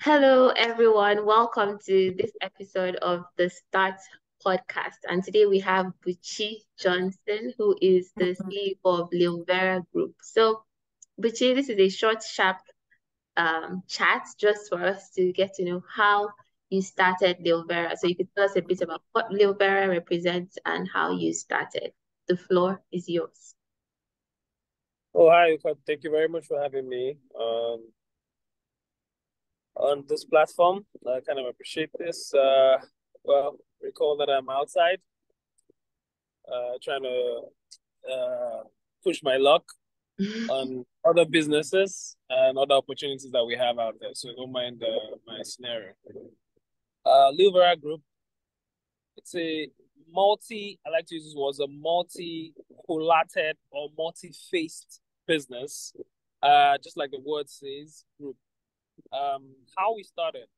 Hello, everyone. Welcome to this episode of the Start podcast. And today we have Buchi Johnson, who is the CEO of Lilvera Group. So, Buchi, this is a short, sharp chat just for us to get to know how you started Lilvera. So, you could tell us a bit about what Lilvera represents and how you started. The floor is yours. Oh, hi, Yuka. Thank you very much for having me on this platform. I kind of appreciate this. Recall that I'm outside, trying to push my luck on other businesses and other opportunities that we have out there. So don't mind my scenario. Lilvera Group, it's a I like to use this word, a multi-collated or multi-faced business. Just like the word says, group. How we started.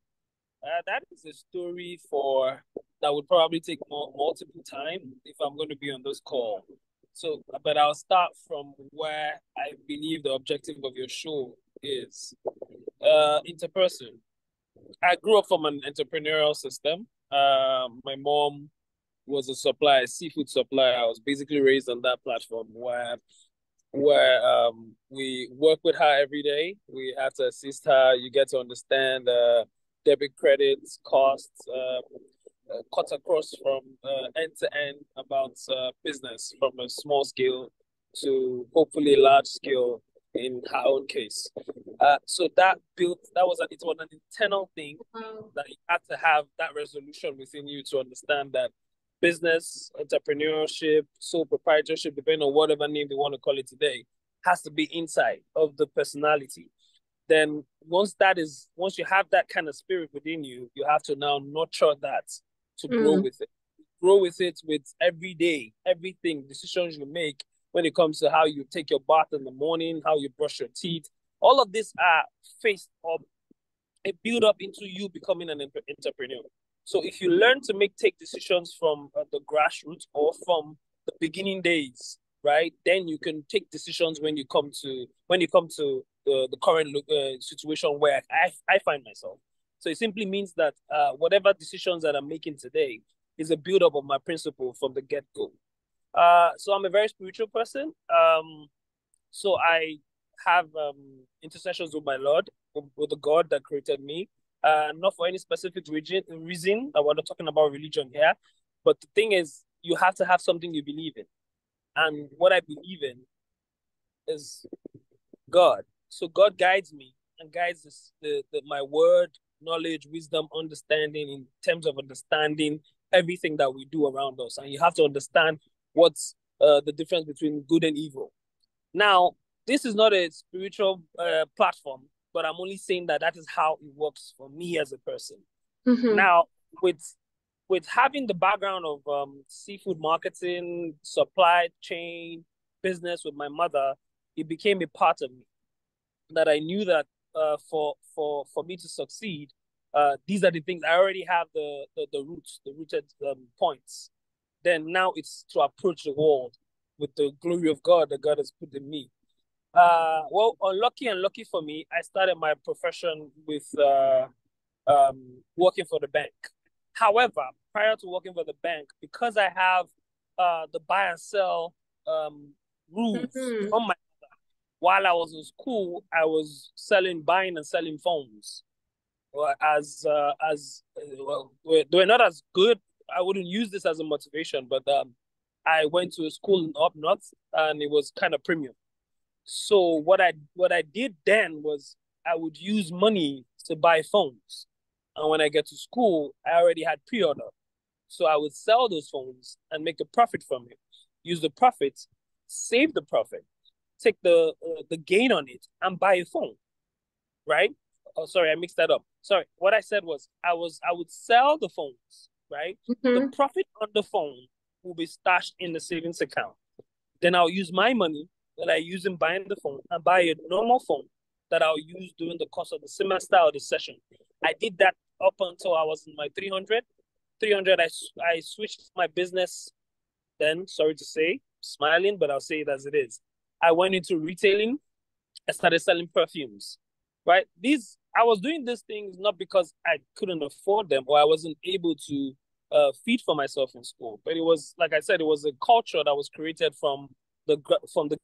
That is a story for that would probably take multiple time if I'm going to be on this call. So, but I'll start from where I believe the objective of your show is. Interperson. I grew up from an entrepreneurial system. My mom was a supplier, seafood supplier. I was basically raised on that platform where we work with her every day. We have to assist her. You get to understand debit credits, costs, cut across from end to end about business from a small scale to hopefully large scale in her own case. So it was an internal thing that you had to have that resolution within you to understand that business, entrepreneurship, sole proprietorship, depending on whatever name they want to call it today, has to be inside of the personality. Then once you have that kind of spirit within you, you have to now nurture that to grow with it. Grow with it with every day, everything, decisions you make when it comes to how you take your bath in the morning, how you brush your teeth. All of these are faced up, a build up into you becoming an entrepreneur. So if you learn to take decisions from the grassroots or from the beginning days, right, then you can take decisions when you come to the current situation where I find myself. So it simply means that whatever decisions that I'm making today is a build up of my principle from the get go. So I'm a very spiritual person. So I have intercessions with my Lord, with the God that created me. Not for any specific reason. We're not talking about religion here. But the thing is, you have to have something you believe in. And what I believe in is God. So God guides me and guides my word, knowledge, wisdom, understanding in terms of understanding everything that we do around us. And you have to understand what's the difference between good and evil. Now, this is not a spiritual platform, but I'm only saying that is how it works for me as a person. Now, with having the background of seafood marketing, supply chain, business with my mother, it became a part of me that I knew that for me to succeed, these are the things I already have the rooted points. Then now it's to approach the world with the glory of God that God has put in me. Unlucky and lucky for me, I started my profession with working for the bank. However, prior to working for the bank, because I have the buy and sell rules from my mother, while I was in school, I was buying and selling phones. They were not as good. I wouldn't use this as a motivation, but I went to a school in up north, and it was kind of premium. So what I did then was I would use money to buy phones, and when I get to school, I already had pre-order, so I would sell those phones and make a profit from it. Use the profit, save the profit, take the gain on it, and buy a phone. Right? Oh, sorry, I mixed that up. Sorry, what I said was I would sell the phones. Right? The profit on the phone will be stashed in the savings account. Then I'll use my money that I use in buying the phone and buy a normal phone that I'll use during the course of the semester or the session. I did that up until I was in my 300. 300, I switched my business then, sorry to say, smiling, but I'll say it as it is. I went into retailing. I started selling perfumes. right? I was doing these things not because I couldn't afford them or I wasn't able to feed for myself in school, but it was, like I said, it was a culture that was created from the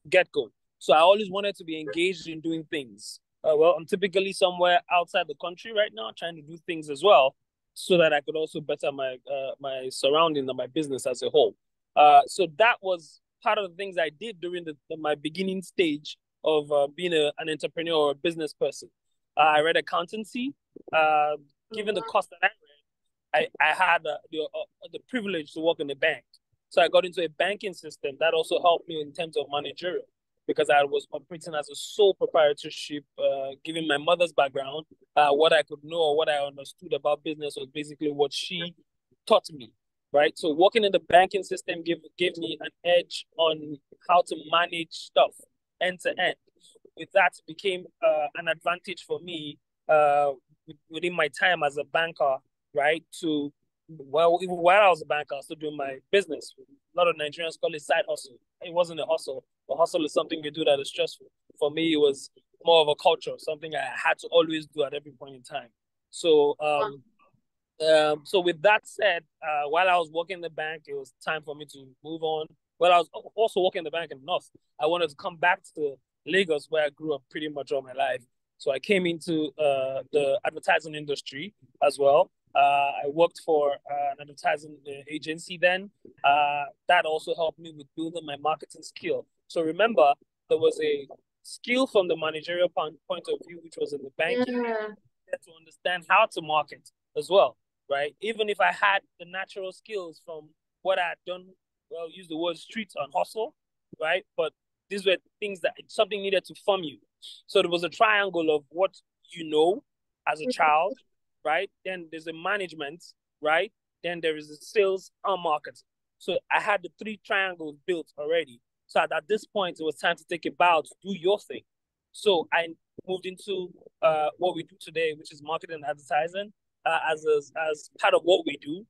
get go. So I always wanted to be engaged in doing things. Well, I'm typically somewhere outside the country right now, trying to do things as well, so that I could also better my surroundings and my business as a whole. So that was part of the things I did during my beginning stage of being an entrepreneur or a business person. I read accountancy. Uh, Given the course that I had the privilege to work in a bank. So I got into a banking system that also helped me in terms of managerial because I was operating as a sole proprietorship, given my mother's background. What I could know or what I understood about business was basically what she taught me, right? So working in the banking system gave me an edge on how to manage stuff end to end. With that, it became an advantage for me within my time as a banker, right? To well, even while I was a banker, I was still doing my business. A lot of Nigerians call it side hustle. It wasn't a hustle. A hustle is something you do that is stressful. For me, it was more of a culture, something I had to always do at every point in time. So, so with that said, while I was working in the bank, it was time for me to move on. While I was also working in the bank in the north, I wanted to come back to Lagos, where I grew up pretty much all my life. So I came into the advertising industry as well. I worked for an advertising agency then. That also helped me with building my marketing skill. So remember, there was a skill from the managerial point of view, which was in the banking, Yeah. to understand how to market as well, right? Even if I had the natural skills from what I had done, well, use the word street and hustle, right? But these were things that something needed to form you. So there was a triangle of what you know as a child, right? Then there's a management, right? Then there is a sales and marketing. So I had the three triangles built already. So at this point, it was time to take a bow to do your thing. So I moved into what we do today, which is marketing and advertising, as part of what we do.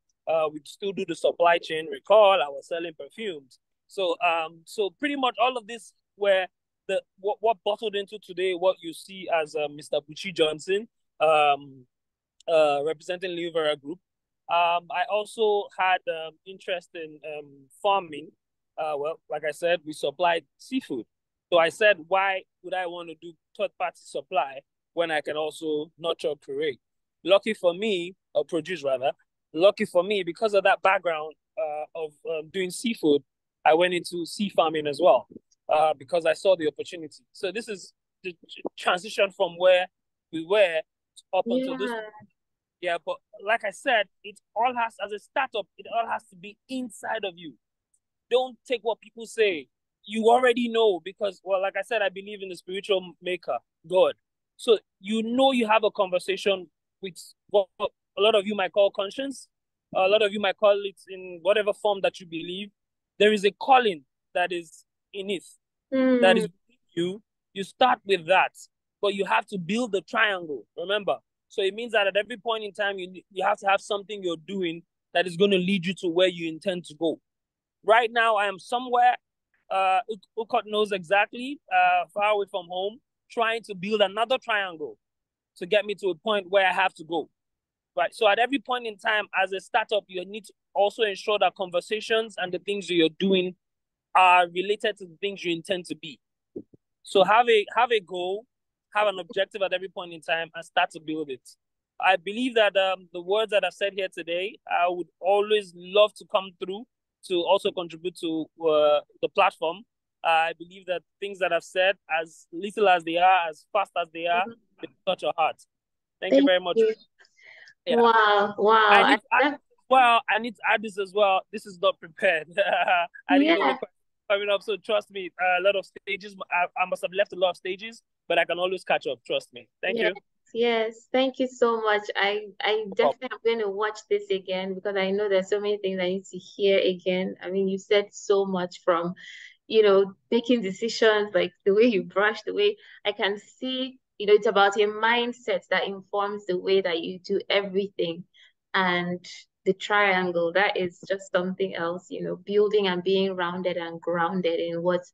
We still do the supply chain. Recall, I was selling perfumes. So pretty much all of this where what bottled into today, what you see as Mr. Buchi Johnson, um, representing Lilvera Group. I also had interest in farming. Well, like I said, we supplied seafood. So I said, why would I want to do third party supply when I can also nurture, create? Lucky for me, or produce rather, lucky for me, because of that background of doing seafood, I went into sea farming as well because I saw the opportunity. So this is the transition from where we were up until this. Yeah. Yeah, but like I said, it all has, as a startup, it all has to be inside of you. Don't take what people say. You already know because, well, like I said, I believe in the spiritual maker, God. So you know you have a conversation with what a lot of you might call conscience. A lot of you might call it in whatever form that you believe. There is a calling that is in it, that is Mm. within you. You start with that, but you have to build the triangle. Remember, so it means that at every point in time, you have to have something you're doing that is going to lead you to where you intend to go. Right now, I am somewhere. Ukot knows exactly, far away from home, trying to build another triangle to get me to a point where I have to go. Right. So at every point in time, as a startup, you need to also ensure that conversations and the things that you're doing are related to the things you intend to be. So have a goal, have an objective at every point in time, and start to build it. I believe that the words that I've said here today, I would always love to come through to also contribute to the platform. I believe that things that I've said, as little as they are, as fast as they touch your heart. Thank you Thank very much. you. Yeah. Wow. Wow. I need to add this as well. I need to add this as well. This is not prepared. I didn't know the Yeah. question coming up, so trust me. A lot of stages. I must have left a lot of stages, but I can always catch up. Trust me. Thank Yes. you. Yes. Thank you so much. I No problem. definitely am going to watch this again because I know there's so many things I need to hear again. I mean, you said so much from, making decisions, like the way you brush, the way I can see, it's about a mindset that informs the way that you do everything. And the triangle, that is just something else, building and being rounded and grounded in what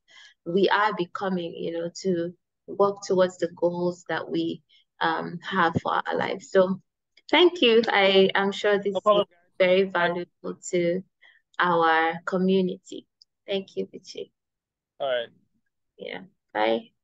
we are becoming, to work towards the goals that we have for our lives. So thank you. I am sure No this was problem, very guys. valuable to our community. Thank you, Buchi. All right. Yeah. Bye.